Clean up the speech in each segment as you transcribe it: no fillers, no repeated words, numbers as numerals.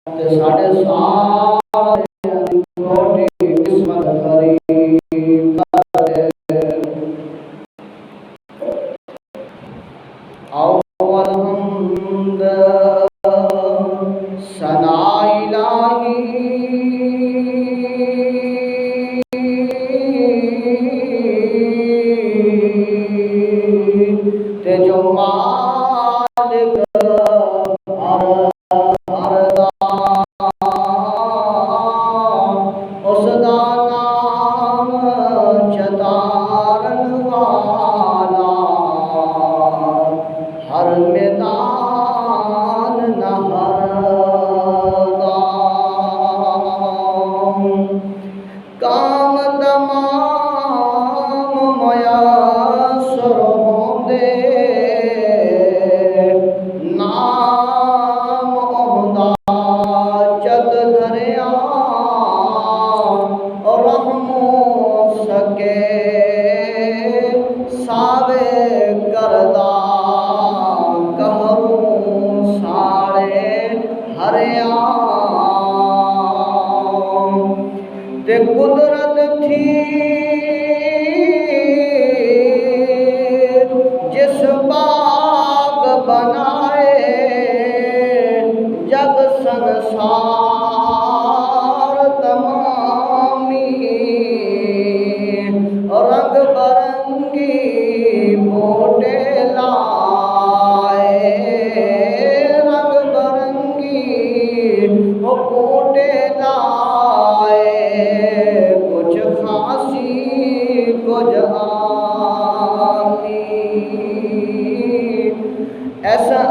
تے ساڈے سارے چھوٹی قسمت قریب کر دے اول حمد ثنا الہی تے جو مالک قدرت تھی جس باغ بنائے جگ سنسار تمامی رنگ برنگی بوٹے لائے رنگ برنگی بوٹے لائے کچھ خاصی کچھ عامی ایسا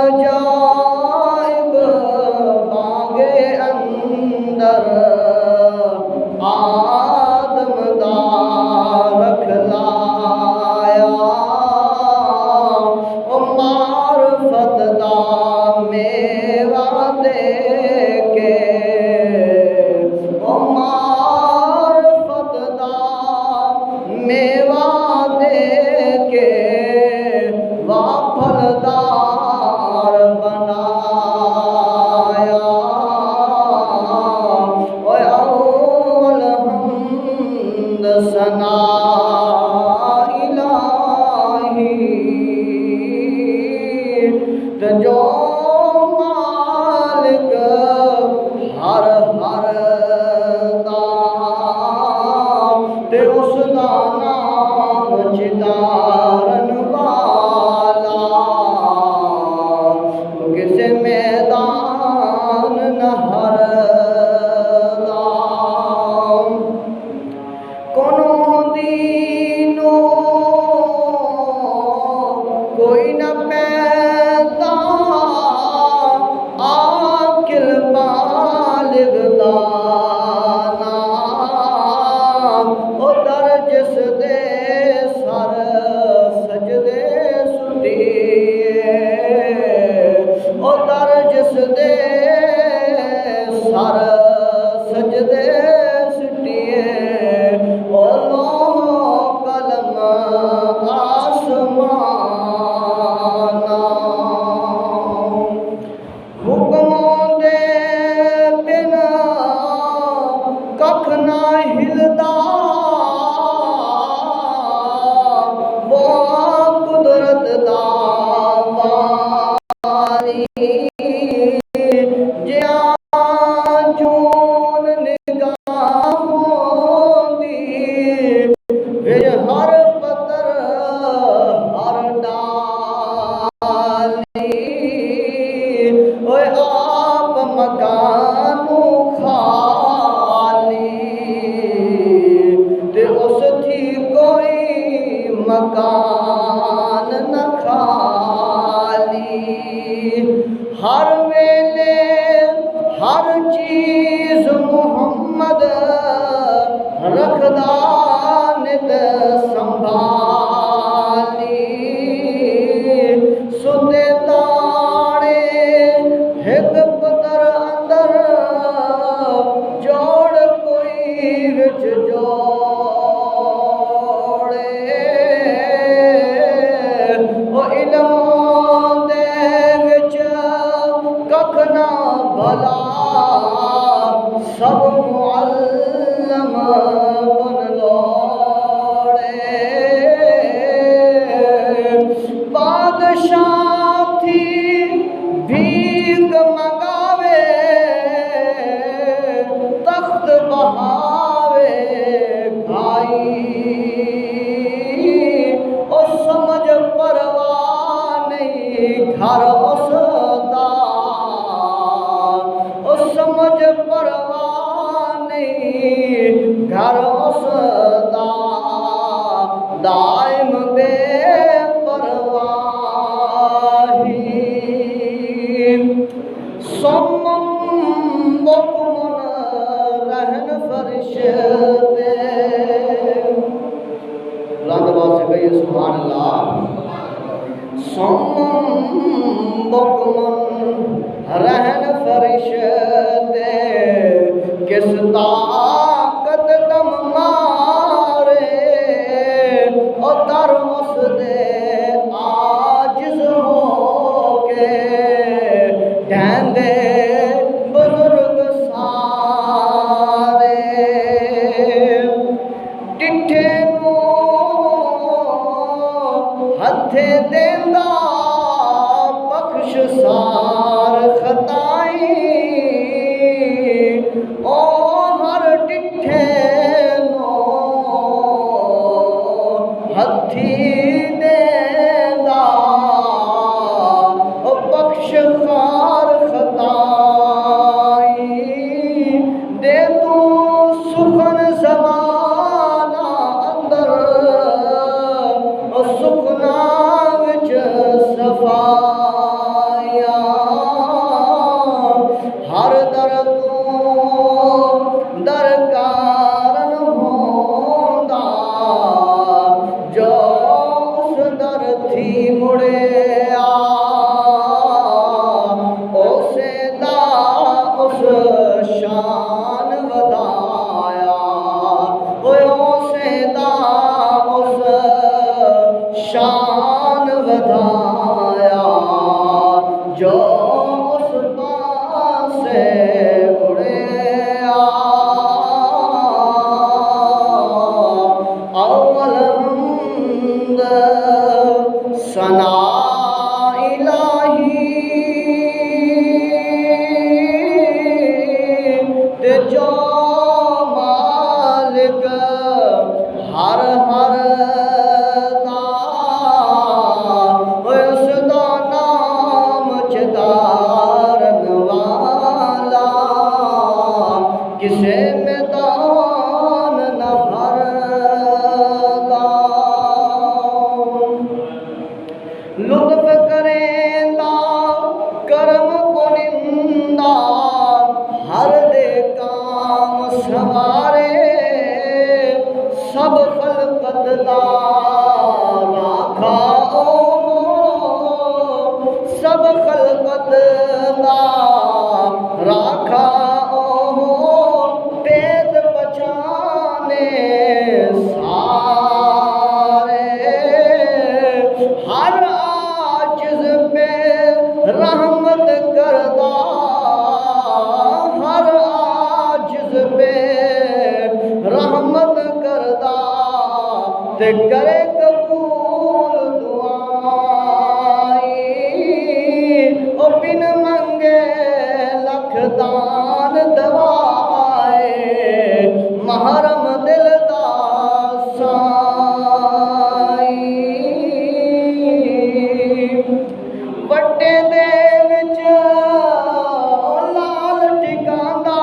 عجائب باغ اندر آدم دا رکھ لایا معرفت دا میوہ دے کے میوہ دے کے پھلدار بنایا اول حمد ثنا الہی جو مالک ہر دا تے اس دا نام چتارن والا کسے میدان نہ ہردا کونوں دینوں کوئی نہ پیدا عاقل بالغ دانا او در جس دے سر سجدے سٹیے او در جس دے سر سجدے سٹیے او لوح قلم آسمان حکموں دے بنا ککھ نہ ہلدا قدرت دا واری جیاں جون نگاہوں دی ہر پتر ہر ڈالی آپ مکانو خالی تے اس تھی کوئی مکان نہ خالی ہر ویلے ہر چیز محمد رکھدا نت سنبھالی ستے تاڑے ہک پتر اندر جوڑ کوئی وچ جوڑے او علم دے وچ ککھ نہ بھلا سب معلم بن لوڑے بادشاہ تھی بھیک منگاوے تخت بہاوے کھائی او سمجھ پرواہ نہیں گھر اس دا او سمجھ پرواہ نہیں گھر اس دا دائم بے پرواہی سمم بکمن رہن فرشتے بلند آواز سے کہیے سبحان اللہ سمم بکمن رہن فرشتے کس طاقت دم مارے اور در اس دے عاجز ہو کے ڈھیندے بزرگ سارے ڈٹھے نو ہتھے دیندا بخش سار خطائی او ہر ڈٹھے نو ہتھی دیندا بخش خار خطائی دے تو سخن زمانہ اندر سخنا وچ صفایا ہر در تو درکارن ہوندا جو اس در تھی مڑے شان ودایا اس شان ودایا جو اس پاسے اڑیا اول حمد ثنا الہی جو مالک ہر ہر دا اس دا نام چدارن والا کسے میدان نہ ہر دا لطف کریندا کرم کنندہ ہر دے کام سوارے سب خلقت دا راکھا سب خلقت دا راکھا پید پہچانے سارے ہر عاجز پہ رحمت کردہ ہر عاجز پہ رحمت کردہ تے کرے قبول دعائی او بن منگے لکھ دان دوائے محرم دل دا سائی وٹے دے وچ لال ٹکاندا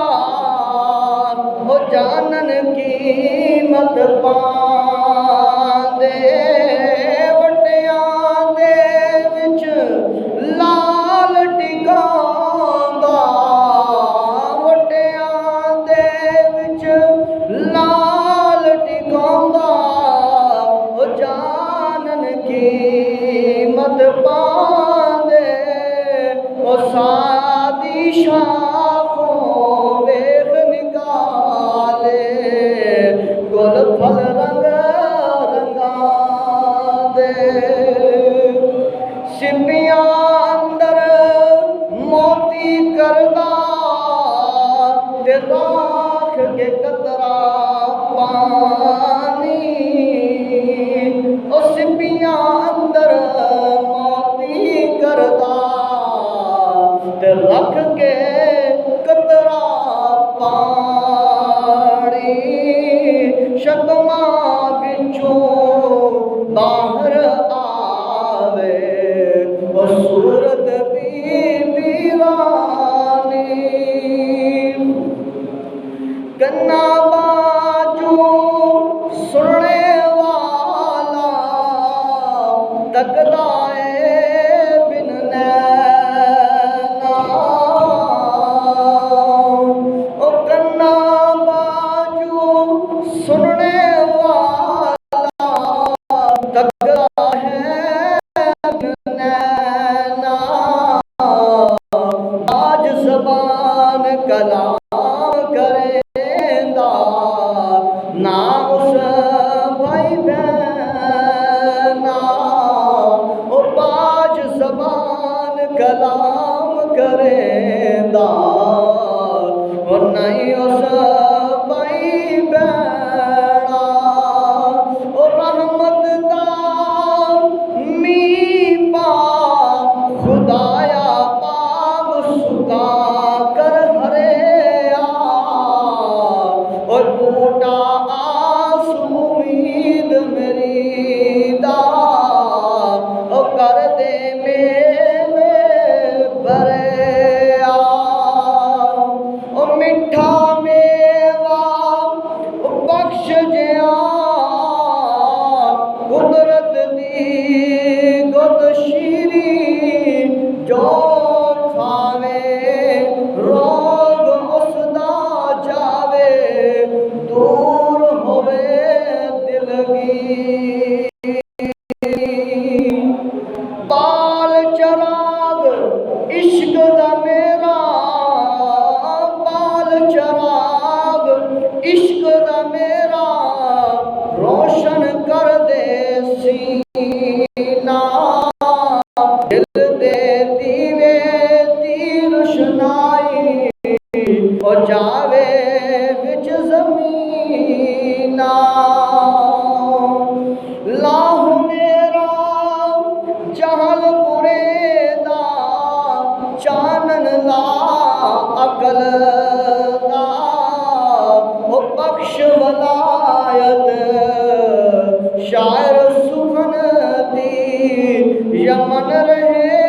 او جانن قیمت پاندے وٹیاں دے وچ لال ٹکاندا وٹیاں دے وچ لال ٹکاندا او جانن قیمت پاندے او سادی شاخوں ویخ نکالے گل پھل رنگ رنگاں دے سپیاں اندر موتی کردا تے راکھ کے قطرہ پانی او سپیاں اندر موتی کردا تے رکھ کے قطرہ پانی شکماں وچوں باہر آوے او صورت بھی ویرانی کنا باجو سننے والا تکدا اے بن نینا او کنا باجو سننے والا تکدا ہے بن نینا آج زبان کلام کریندا نا اس بھائی بہنا او باج زبان کلام کریندا او نہیں اس بھائی بہنا او رحمت دا می پا خدایا پاگ سکا کر ہریا اور بوٹا آس امید میری دا او کر دے میوے بریا او میٹھا میوا او بخش جیا قدرت دی گد شیری جو کھاوے روگ اس دا جاوے دور ہوئے دلگی بال چراغ عشق دا میرا بال چراغ عشق دا میرا روشن کر دے سینہ دل دے دیوے دی روشنائی او جاوے وچ زمینہ لاہ میرا جہل برے دا چانن لا عقل دا او بخش ولایت شاعر سخن دی یمن رہے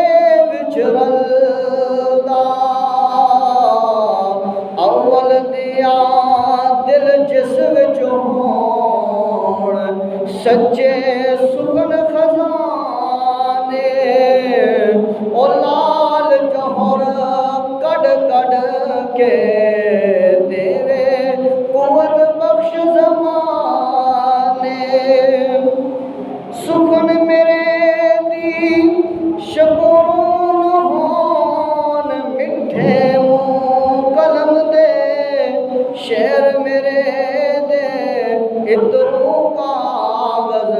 وچرلدا اول دیا دل جس وچ ہون سچے سخن خزانے او لال جوہر کڈ کڈ کے دیوے قوت بخش زمانے سخن میرے دی شکرون ہون مٹھے منہ قلم دے شعر میرے دے ادرو کاغذ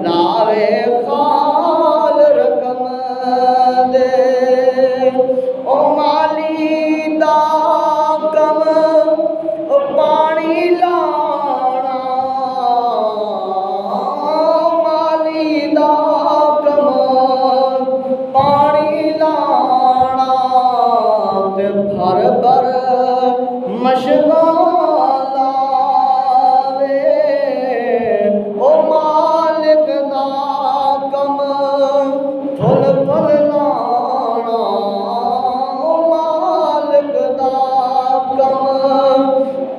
لاوے خال رقم دے او مالی دا کم او پانی لانا مالی دا کم پانی لانا تے بھر بھر مشکاں لاوے او مالک دا کم پھل پھل لانا او مالک دا کم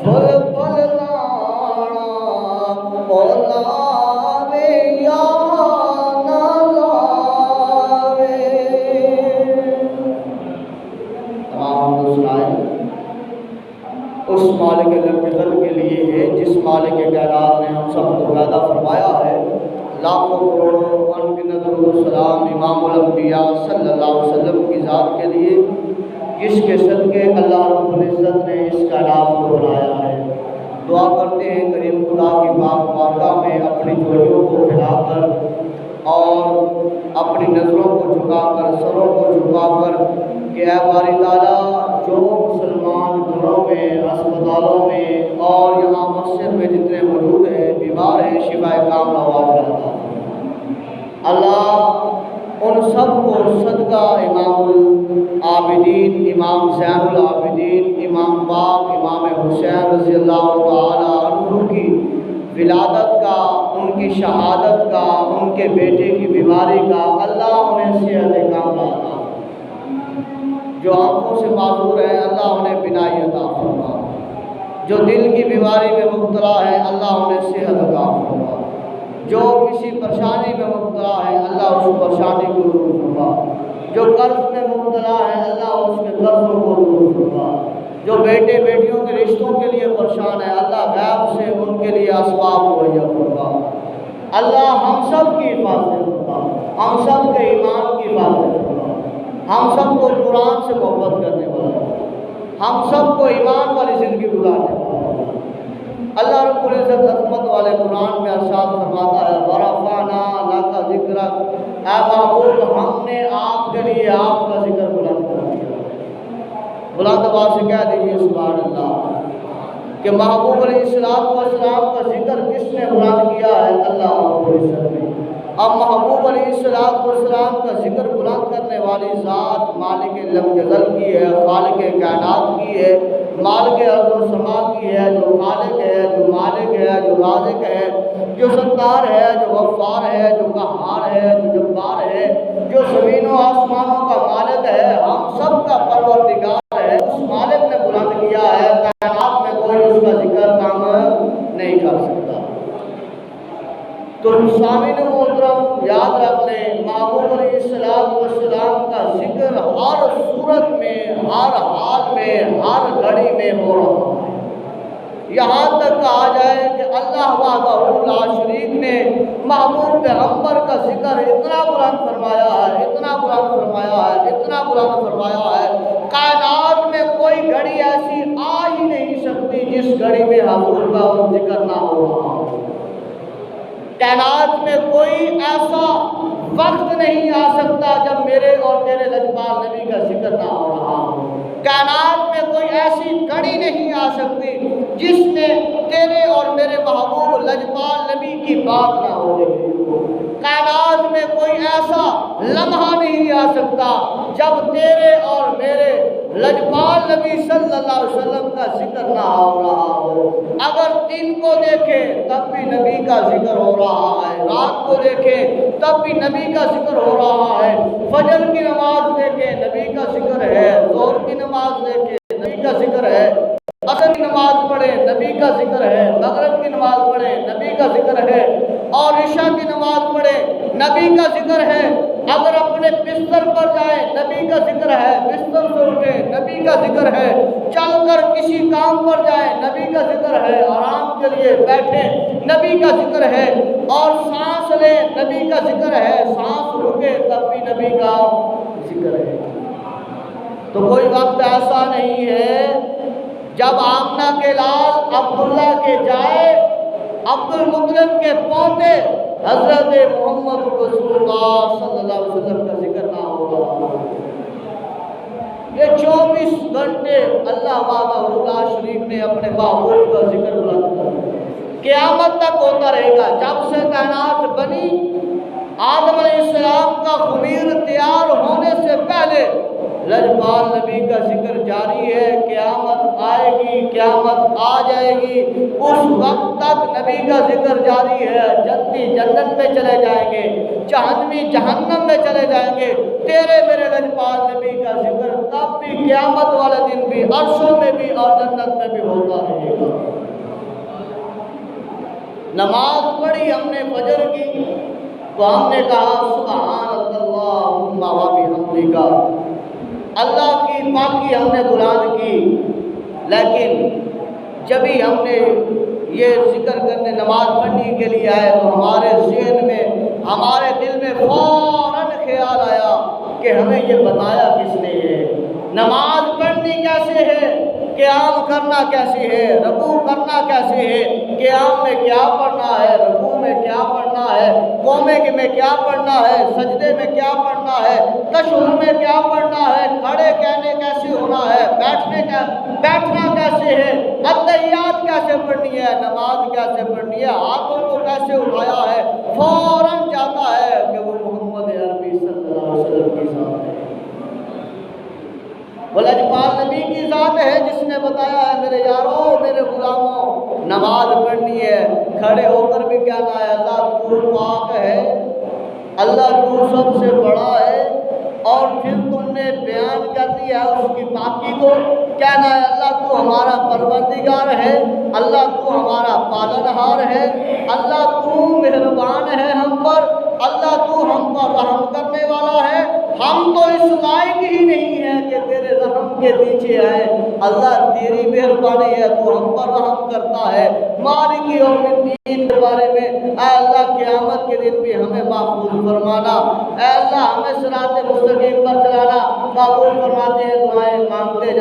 پھل پھل لانا او لاوے یا نہ لاوے تمام دوسرائے اس مالک لمبل کے لیے ہے جس مالک کائنات نے ہم سب کو پیدا فرمایا ہے لاکھوں کروڑوں انگنت درود و سلام امام الانبیاء صلی اللہ علیہ وسلم کی ذات کے لیے جس کے صدقے اللہ رب العزت نے اس کائنات کو بنایا ہے دعا کرتے ہیں کریم خدا کی پاک بارگاہ میں اپنی جوڑیوں کو پھیلا کر اور اپنی نظروں کو جھکا کر سروں کو جھکا کر کہ اے باری تعالیٰ جو مسلمان گھروں میں، اسپتالوں میں اور یہاں مسجد میں جتنے موجود ہیں بیمار ہیں، شفا کاملہ واجب عطا فرما۔ اللہ ان سب کو صدقہ امام العابدین، امام زین العابدین، امام باق، امام حسین رضی اللہ تعالیٰ عنہ کی ولادت کا، ان کی شہادت کا، ان کے بیٹے کی بیماری کا اللہ انہیں صحت کاملہ عطا فرما۔ جو آنکھوں سے معذور ہیں اللہ انہیں بینائی عطا فرما۔ جو دل کی بیماری میں مبتلا ہے اللہ انہیں صحت عطا فرما۔ جو کسی پریشانی میں مبتلا ہے اللہ اس پریشانی کو دور فرما۔ جو قرض میں مبتلا ہے اللہ اس کے قرضوں کو دور فرما۔ جو بیٹے بیٹیوں کے رشتوں کے لیے پریشان ہے اللہ غیب سے ان کے لیے اسباب مہیا فرما۔ اللہ ہم سب کی حفاظت فرما، ہم سب کے ایمان کی حفاظت فرما، ہم سب کو قرآن سے محبت کرنے والا، ہم سب کو ایمان والی زندگی گزارنے والا۔ اللہ رب العزت عظمت والے قرآن میں ارشاد فرماتا ہے وَرَفَعْنَا لَكَ ذِكْرَكَ، اے محبوب ہم نے آپ کے لیے آپ کا ذکر بلند کر دیا۔ بلند آواز سے کہہ دیجیے سبحان اللہ کہ محبوب علیہ السلام کا ذکر کس نے بلند کیا ہے؟ اللہ رب العزت نے۔ اب محبوب علیہ السلام کا ذکر بلند کرنے والی ذات مالک لم یزل کی ہے، خالق کائنات کی ہے، مالک ارض و سما کی ہے، جو خالق ہے، جو مالک ہے، جو رازق ہے، جو ستار ہے، جو غفار ہے، جو قہار ہے، جو جبار ہے، جو زمین و آسمانوں کا مالک ہے، ہم سب کا پروردگار ہے، اس مالک نے بلند کیا ہے، کائنات میں کوئی اس کا ذکر کام نہیں کر سکتا۔ تو سامعین محترم یاد رکھ لیں محبوب علیہ السلام کا ذکر ہر صورت میں، ہر حال میں، ہر گھڑی میں ہو رہا ہے۔ یہاں تک کہا جائے کہ اللہ وحدہ لا شریک نے محبوب پیغمبر کا ذکر اتنا بلند فرمایا ہے، اتنا بلند فرمایا ہے، اتنا بلند فرمایا ہے، کائنات میں کوئی گھڑی ایسی آ ہی نہیں سکتی جس گھڑی میں حضور کا ذکر نہ ہو رہا ہو۔ کائنات میں کوئی ایسا وقت نہیں آ سکتا جب میرے اور تیرے لجپال نبی کا ذکر نہ ہو رہا ہو۔ کائنات میں کوئی ایسی گھڑی نہیں آ سکتی جس میں تیرے اور میرے محبوب لجپال نبی کی بات نہ ہو رہی ہو۔ کائنات میں کوئی ایسا لمحہ نہیں آ سکتا جب تیرے اور میرے لجپال نبی صلی اللہ علیہ وسلم کا ذکر نہ ہو رہا ہو۔ اگر دن کو دیکھے تب بھی نبی کا ذکر ہو رہا ہے، رات کو دیکھے تب بھی نبی کا ذکر ہو رہا ہے، فجر کی نماز دیکھے نبی کا ذکر ہے، ظہر کی نماز دیکھے نبی کا ذکر ہے، عصر کی نماز پڑھے نبی کا ذکر ہے، مغرب کی نماز پڑھے نبی کا ذکر ہے، اور عشاء کی نماز پڑھے نبی کا ذکر ہے۔ اگر اپنے بستر پر جائیں نبی کا ذکر ہے، بستر سے اٹھے نبی کا ذکر ہے، چل کر کسی کام پر جائیں نبی کا ذکر ہے، آرام کے لیے بیٹھے نبی کا ذکر ہے، اور سانس لیں نبی کا ذکر ہے، سانس رکے تب بھی نبی کا ذکر ہے۔ تو کوئی وقت ایسا نہیں ہے جب آمنہ کے لال عبداللہ کے جائے عبد المطلب کے پوتے حضرت محمد رسول اللہ صلی اللہ علیہ وسلم کا ذکر نہ ہوگا۔ یہ 24 گھنٹے اللہ وحدہ لا شریک نے اپنے محبوب کا ذکر بلند کیا، قیامت تک ہوتا رہے گا۔ جب سے کائنات بنی آدم علیہ السلام کا خمیر تیار ہونے سے پہلے لجپال نبی کا ذکر جاری ہے، قیامت آئے گی، قیامت آ جائے گی، اس وقت تک نبی کا ذکر جاری ہے۔ جنتی جنت میں چلے جائیں گے، جہنمی جہنم میں چلے جائیں گے، تیرے میرے لجپال نبی کا ذکر تب بھی قیامت والے دن بھی، عرشوں میں بھی اور جنت میں بھی ہوتا رہے گا۔ نماز پڑھی ہم نے فجر کی تو ہم نے کہا سبحان اللہم و بحمدک، اللہ کی پاکی ہم نے بلند کی، لیکن جب ہی ہم نے یہ ذکر کرنے نماز پڑھنے کے لیے آئے تو ہمارے ذہن میں، ہمارے دل میں فوراً خیال آیا کہ ہمیں یہ بتایا کس نے ہے، نماز پڑھنی کیسے ہے، قیام کرنا کیسے ہے، رکوع کرنا کیسے ہے، قیام میں کیا پڑھنا ہے، رکوع میں کیا پڑھنا ہے، قومے میں کیا پڑھنا ہے، سجدے میں کیا پڑھنا ہے، تشہد میں کیا پڑھنا ہے، کھڑے کہنے کیسے ہونا ہے، بیٹھنا کیسے ہے، اتحیات کیسے پڑھنی ہے، نماز کیسے پڑھنی ہے، ہاتھوں کو کیسے اٹھایا ہے، فوراً جاتا ہے کہ وہ محمد عربی صلی اللہ علیہ وسلم کی ذات ہے، وہ لجپال نبی کی ذات ہے جس نے بتایا ہے میرے یاروں میرے غلاموں نماز پڑھنی ہے، کھڑے ہو کر بھی کہنا ہے اللہ تو پاک ہے، اللہ تو سب سے بڑا ہے، اور پھر تم نے بیان کر دیا اس کی پاکی کو، کہنا ہے اللہ تو ہمارا پروردگار ہے، اللہ تو ہمارا پالنہار ہے، اللہ تو مہربان ہے ہم پر، اللہ تو ہم پر رحم کرنے والا ہے، ہم تو اس لائق ہی نہیں ہیں کہ تیرے رحم کے پیچھے آئے، اللہ تیری مہربانی ہے تو ہم پر رحم کرتا ہے، مالک یوم الدین کے بارے میں اے اللہ قیامت کے دن بھی ہمیں محفوظ فرمانا، اے اللہ ہمیں صراط مستقیم پر چلانا، قبول فرماتے ہیں دعائیں مانگتے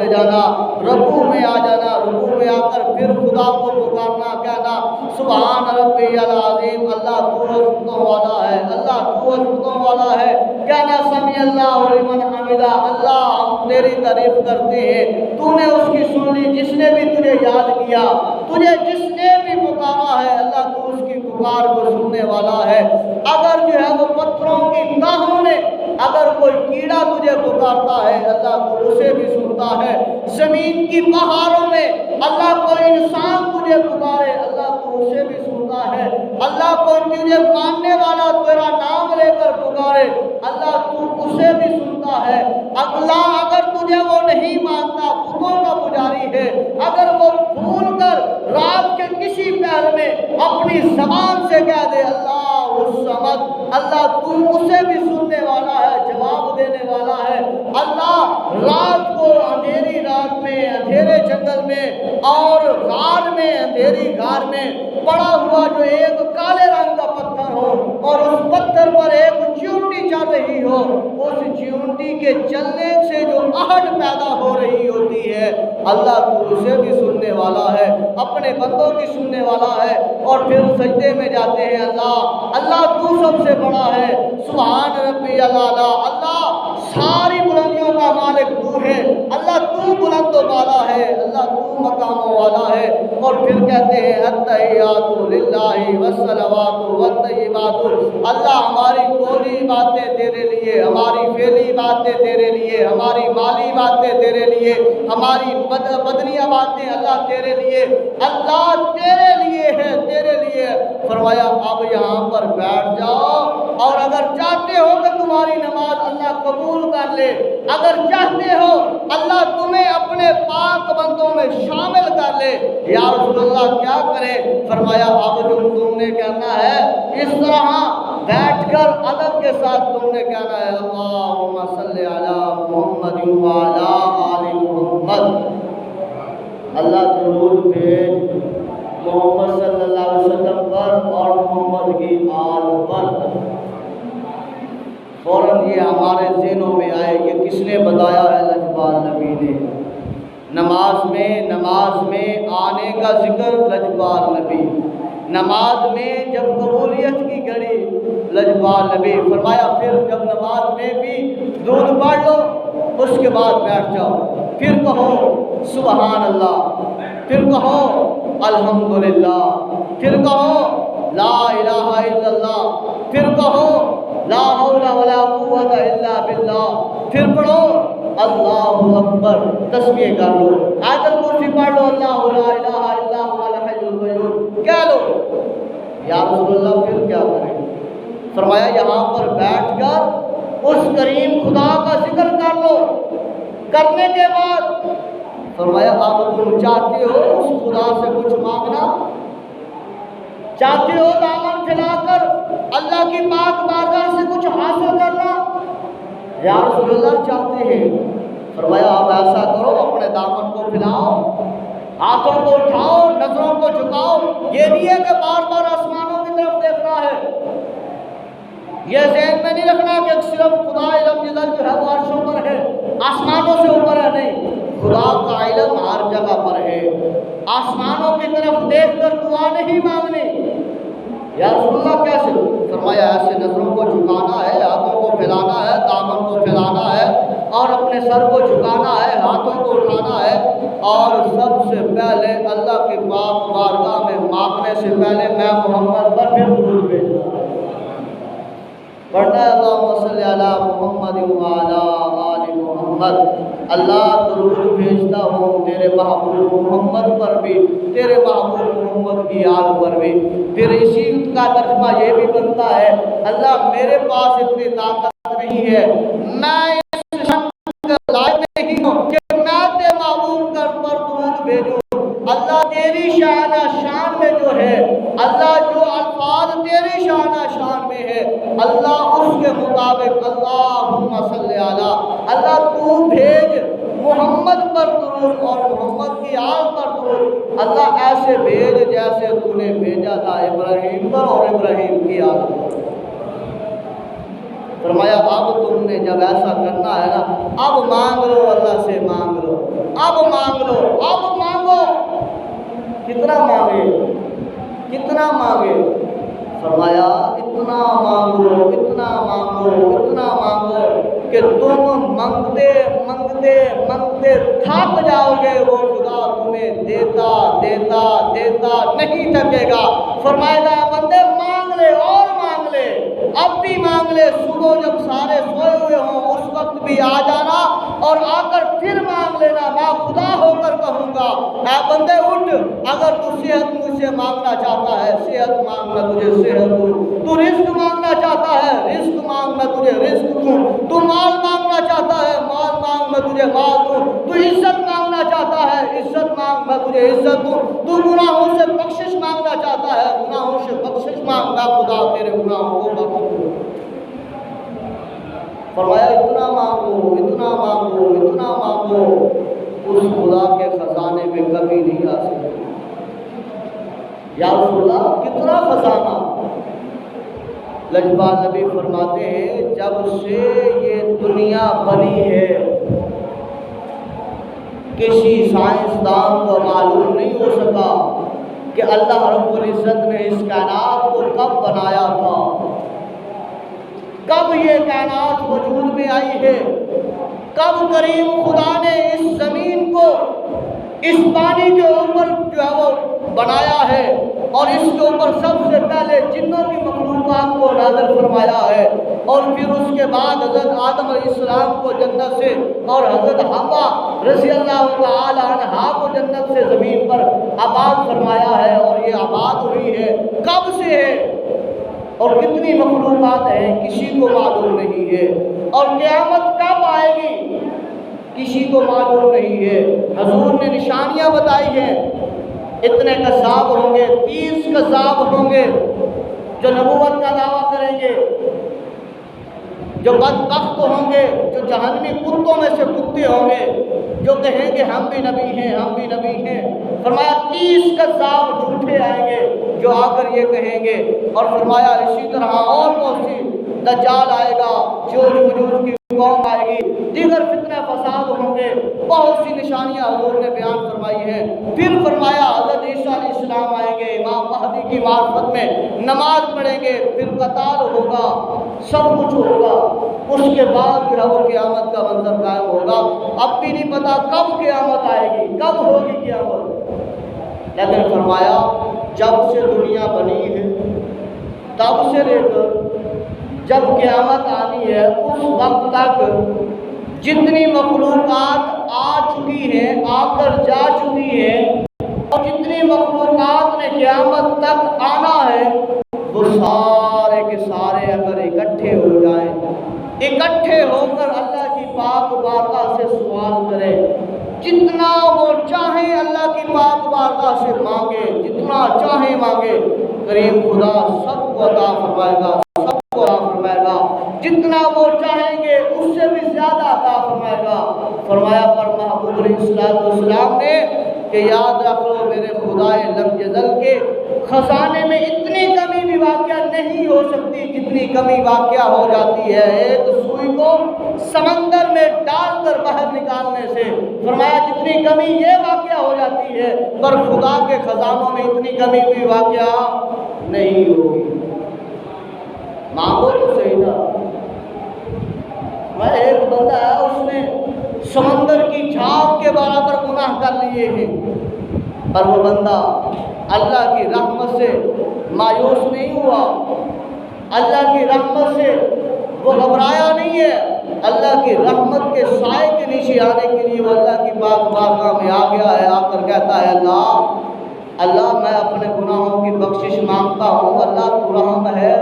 جانا، رکوع میں آ جانا، رکوع میں آ کر پھر خدا کو پکارنا، کہنا سبحان ربی العظیم، اللہ تو عظمتوں والا ہے، اللہ تو عظمتوں والا ہے، کہنا سمیع اللہ لمن حمدہ، اللہ ہم تیری تعریف کرتے ہیں، تو نے اس کی سن لی، جس نے بھی تجھے یاد کیا، تجھے جس نے بھی پکارا ہے اللہ تو اس کی پکار کو سننے والا ہے، اگر جو ہے وہ پتھروں کی تہوں میں اگر کوئی کیڑا تجھے پکارتا ہے اللہ تو اسے بھی سنتا ہے، زمین کی پہاڑوں میں اللہ کوئی انسان تجھے پکارے اللہ تو اسے بھی سنتا ہے، اللہ کوئی تجھے ماننے والا تیرا نام لے کر پکارے اللہ تو اسے بھی سنتا ہے، اللہ اگر تجھے وہ نہیں مانتا بتوں کا پجاری ہے، اگر وہ بھول کر رات کے کسی پہر میں اپنی زبان سے کہہ دے اللہ الصمد، اللہ تو اسے بھی سننے والا ہے، جواب دینے والا ہے، اللہ رات کو اندھیری رات میں اندھیرے جنگل میں اور غار میں اندھیری غار میں پڑا ہوا جو ایک کالے رنگ کا پتھر ہو اور اس پتھر پر ایک چیونٹی چل رہی ہو، اس چیونٹی کے چلنے سے جو آہٹ پیدا ہو رہی ہوتی ہے اللہ تو اسے بھی سننے والا ہے، اپنے بندوں کی سننے والا ہے، اور پھر سجدے میں جاتے ہیں اللہ تو سب سے بڑا ہے، سبحان ربی الاعلیٰ، اللہ ساری بلندیوں کا مالک تو ہے، اللہ تو بلند و بالا ہے، اللہ تو مقام والا ہے، اور پھر کہتے ہیں التحیات للہ والصلوات والطیبات، اللہ ہماری قولی باتیں تیرے لیے، ہماری فعلی باتیں تیرے لیے، ہماری مالی باتیں تیرے لیے، ہماری بدنیہ باتیں اللہ تیرے لیے، اللہ تیرے لیے ہے، تیرے لیے، فرمایا اب یہاں پر بیٹھ جاؤ، اور اگر چاہتے ہو کہ تمہاری نماز اللہ قبول کر لے، اگر چاہتے ہو اللہ تمہیں اپنے پاک بندوں میں شامل کر لے، یا رسول اللہ کیا کرے، فرمایا اب جو تم نے کہنا ہے اس طرح بیٹھ کر ادب کے ساتھ تم نے کہنا ہے اللہم صلی علی محمد وعلی آل محمد، اللہ درود بھیج محمد صلی اللہ علیہ وسلم پر اور محمد کی آل پر، فوراً یہ ہمارے ذہنوں میں آئے کہ کس نے بتایا ہے، لجپال نبی نے، نماز میں آنے کا ذکر لجپال نبی، نماز میں جب قبولیت کی گھڑی لجپال نبی، فرمایا پھر جب نماز میں بھی درود پڑھ لو اس کے بعد بیٹھ جاؤ، پھر کہو سبحان اللہ، پھر کہو الحمدللہ، پھر کہو لا الہ الا اللہ، پھر کہو لا حول ولا قوت الا باللہ، پھر پڑھو اللہ اکبر، تسبیح کر لو، آیت الکرسی پڑھ لو، اللہ لا الہ الا هو الحی القیوم کہہ لو، یا رسول اللہ پھر کیا کریں، فرمایا یہاں پر بیٹھ کر اس کریم خدا کا ذکر کر لو، کرنے کے بعد فرمایا اب تم چاہتے ہو اس خدا سے کچھ مانگنا، چاہتے ہو دامن پھیلا کر اللہ کی پاک بارگاہ سے کچھ حاصل کرنا، یا رسول اللہ چاہتے ہیں، فرمایا اب ایسا کرو اپنے دامن کو پھیلاؤ، ہاتھوں کو اٹھاؤ، نظروں کو جھکاؤ، یہ نہیں ہے کہ بار بار آسمانوں کی طرف دیکھنا ہے، یہ ذہن میں نہیں رکھنا کہ صرف خدا علم جلال جو ہے وہ عرشوں پر ہے، آسمانوں سے اوپر ہے، نہیں، خدا کا جگہ پر ہے، آسمانوں کی طرف دیکھ کر دعا نہیں مانگنی۔ یا رسول اللہ کیسے؟ فرمایا ایسے نظروں کو جھکانا ہے، ہاتھوں کو پھیلانا ہے، دامن کو پھیلانا ہے اور اپنے سر کو جھکانا ہے، ہاتھوں کو اٹھانا ہے اور سب سے پہلے اللہ کے پاک بارگاہ میں مانگنے سے پہلے میں محمد پر پھر درود بھیجنا ہے۔ پڑھنا ہے اللہم صلی علی محمد وعلی آل محمد۔ اللہ درود بھیجتا ہوں تیرے محبوب محمد پر بھی، تیرے محبوب محمد کی آل پر بھی۔ پھر اسی کا ترجمہ یہ بھی بنتا ہے، اللہ میرے پاس اتنی طاقت نہیں ہے، میں اس شان کے لائق نہیں ہوں کہ میں تیرے محبوب پر درود بھیجوں۔ اللہ تیری شان شان میں جو ہے، اللہ جو الفاظ تیری شان میں ہے، اللہ اس کے مطابق اللہم صلی علی، اللہ تو بھیج محمد پر درود اور محمد کی آل پر درود، اللہ ایسے بھیج جیسے تو نے بھیجا تھا ابراہیم پر اور ابراہیم کی آل پر۔ فرمایا اب تم نے جب ایسا کرنا ہے نا، اب مانگ لو، اللہ سے مانگ لو، اب مانگ لو، اب مانگو۔ کتنا مانگے؟ کتنا مانگے؟ فرمایا اتنا مانگو، اتنا مانگو، اتنا مانگو کہ تم منگتے منگتے منگتے تھک جاؤ گے، وہ خدا تمہیں دیتا دیتا دیتا نہیں تھکے گا۔ فرمائے گا بندے مانگ لے اور مانگ لے، اب بھی مانگ لے، صبح جب سارے سوئے ہوئے ہوں اس وقت بھی آ جانا اور آ کر پھر مانگ لینا، میں خدا ہو کر کہوں گا اے بندے اٹھ، اگر تو صحت مجھ سے مانگنا چاہتا ہے صحت مانگ، میں تجھے صحت دوں، تو رزق مانگنا چاہتا ہے رزق مانگ، میں تجھے رزق دوں، تو مال مانگنا چاہتا ہے مال مانگ، میں تجھے مال دوں، تو عزت مانگنا چاہتا ہے عزت مانگ، میں تجھے عزت دوں، تو گناہوں سے بخشش مانگنا چاہتا ہے گناہوں سے بخشش مانگ، میں خدا تیرے گناہوں کو بخش دوں۔ فرمایا اتنا مانگو، اتنا مانگو، اتنا مانگو، اس خدا کے خزانے میں کمی نہیں آ سکتی۔ یا رسول اللہ کتنا خزانہ؟ لجپال نبی فرماتے ہیں جب سے یہ دنیا بنی ہے کسی سائنسدان کو معلوم نہیں ہو سکا کہ اللہ رب العزت نے اس کائنات کو کب بنایا تھا، کب یہ کائنات وجود میں آئی ہے، کب کریم خدا نے اس زمین کو اس پانی کے اوپر جو ہے وہ بنایا ہے اور اس کے اوپر سب سے پہلے جنوں کی مخلوقات کو نازل فرمایا ہے، اور پھر اس کے بعد حضرت آدم علیہ السلام کو جنت سے اور حضرت حوا رضی اللہ تعالی عنہا کو جنت سے زمین پر آباد فرمایا ہے، اور یہ آباد ہوئی ہے کب سے ہے اور کتنی مخلوقات ہیں کسی کو معلوم نہیں ہے، اور قیامت کب آئے گی کسی کو معلوم نہیں ہے۔ حضور نے نشانیاں بتائی ہیں، اتنے کذاب ہوں گے، 30 کذاب ہوں گے جو نبوت کا دعویٰ کریں گے، جو بدبخت ہوں گے، جو جہنمی کتوں میں سے کتے ہوں گے، جو کہیں گے ہم بھی نبی ہیں ہم بھی نبی ہیں۔ فرمایا 30 کذاب جھوٹے آئیں گے جو آ کر یہ کہیں گے، اور فرمایا اسی طرح اور بہت سی دجال آئے گا، جوج مجوج کی قوم آئے گی، دیگر فتنہ فساد ہوں گے، بہت سی نشانیاں حضور نے بیان فرمائی ہیں۔ پھر فرمایا حضرت عیسیٰ علیہ السلام آئیں گے، امام مہدی کی معرفت میں نماز پڑھیں گے، پھر قتال ہوگا، سب کچھ ہوگا، اس کے بعد جو ہے وہ قیامت کا منظر قائم ہوگا۔ اب بھی نہیں پتا کب قیامت آئے گی، کب ہوگی قیامت، لیکن فرمایا جب سے دنیا بنی ہے تب سے لے کر جب قیامت آنی ہے اس وقت تک جتنی مخلوقات آ چکی ہیں، آ کر جا چکی ہیں، اور جتنی مخلوقات نے قیامت تک آنا ہے، وہ سارے کے سارے اگر اکٹھے ہو جائیں، اکٹھے ہو کر اللہ کی پاک بارگاہ سے سوال کریں، جتنا وہ چاہیں اللہ کی پاک بارگاہ سے مانگے، جتنا چاہیں مانگے، کریم خدا سب کو عطا فرمائے گا، سب کو عطا فرمائے گا، جتنا وہ چاہیں گے اس سے بھی زیادہ عطا فرمائے گا۔ فرمایا پر محبوب علیہ السلام نے کہ یاد رکھ لو میرے خدائے لم یزل کے خزانے میں اتنی کمی بھی واقعہ نہیں ہو سکتی جتنی کمی واقعہ ہو جاتی ہے ایک سوئی کو سمندر میں ڈال کر باہر نکالنے سے۔ فرمایا جتنی کمی یہ واقعہ ہو جاتی ہے پر خدا کے خزانوں میں اتنی کمی بھی واقعہ نہیں ہوگی۔ مانگو تو صحیح نا۔ میں ایک بندہ ہے، اس نے سمندر کی جھاگ کے برابر گناہ کر لیے ہیں، پر وہ بندہ اللہ کی رحمت سے مایوس نہیں ہوا، اللہ کی رحمت سے وہ گھبرایا نہیں ہے، اللہ کی رحمت کے سائے کے نیچے آنے کے لیے وہ اللہ کی پاک بارگاہ میں آ گیا ہے، آ کر کہتا ہے اللہ میں اپنے گناہوں کی بخشش مانگتا ہوں، اللہ تو رحم ہے،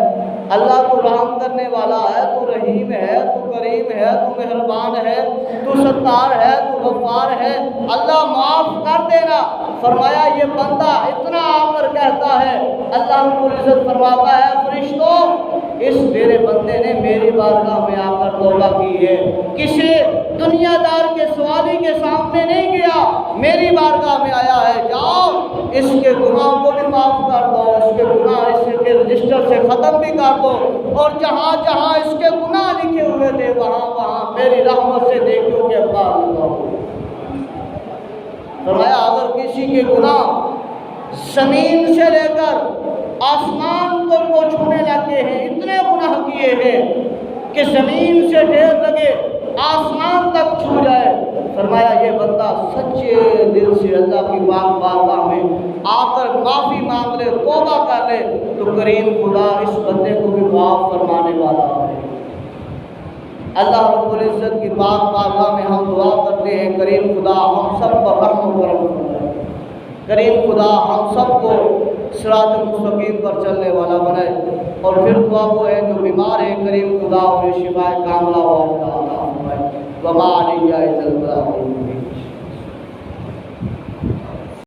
اللہ تو رحم کرنے والا ہے، تو رحیم ہے، تو کریم ہے، تو مہربان ہے، تو ستار ہے، تو غفار ہے، اللہ معاف کر دینا۔ فرمایا یہ بندہ اتنا آ کر کہتا ہے، اللہ رب العزت فرماتا ہے فرشتوں اس میرے بندے نے میری بارگاہ میں آ کر توبہ کی ہے، کسی دنیا دار کے سوالی کے سامنے نہیں گیا، میری بارگاہ میں آیا ہے، جاؤ اس کے گناہ کو بھی معاف کر دو، اس کے گناہ اس کے رجسٹر سے ختم بھی کر دو، اور جہاں جہاں اس کے گناہ لکھے ہوئے تھے وہاں وہاں میری رحمت سے نیکیوں کے اخبار لگاؤ۔ فرمایا اگر کسی کے گناہ زمین سے لے کر آسمان کو چھونے لگے ہیں، اتنے گناہ کیے ہیں کہ زمین سے ڈھیر لگے آسمان تک چھو جائے، فرمایا یہ بندہ سچے دل سے اللہ کی پاک بارگاہ میں آ کر معافی مانگ لے، توبہ کر لے، تو کریم خدا اس بندے کو بھی معاف فرمانے والا ہے۔ اللہ رب العزت کی پاک بارگاہ میں ہم دعا کرتے ہیں، کریم خدا ہم سب پر رحم و کرم فرمائے، کریم خدا ہم سب کو صراط مستقیم پر چلنے والا بنائے، اور پھر دعا وہ ہے جو بیمار ہے کریم خدا انہیں شفائے کاملہ و عاجلہ عطا فرمائے۔ وما علیہ الا البلاغ۔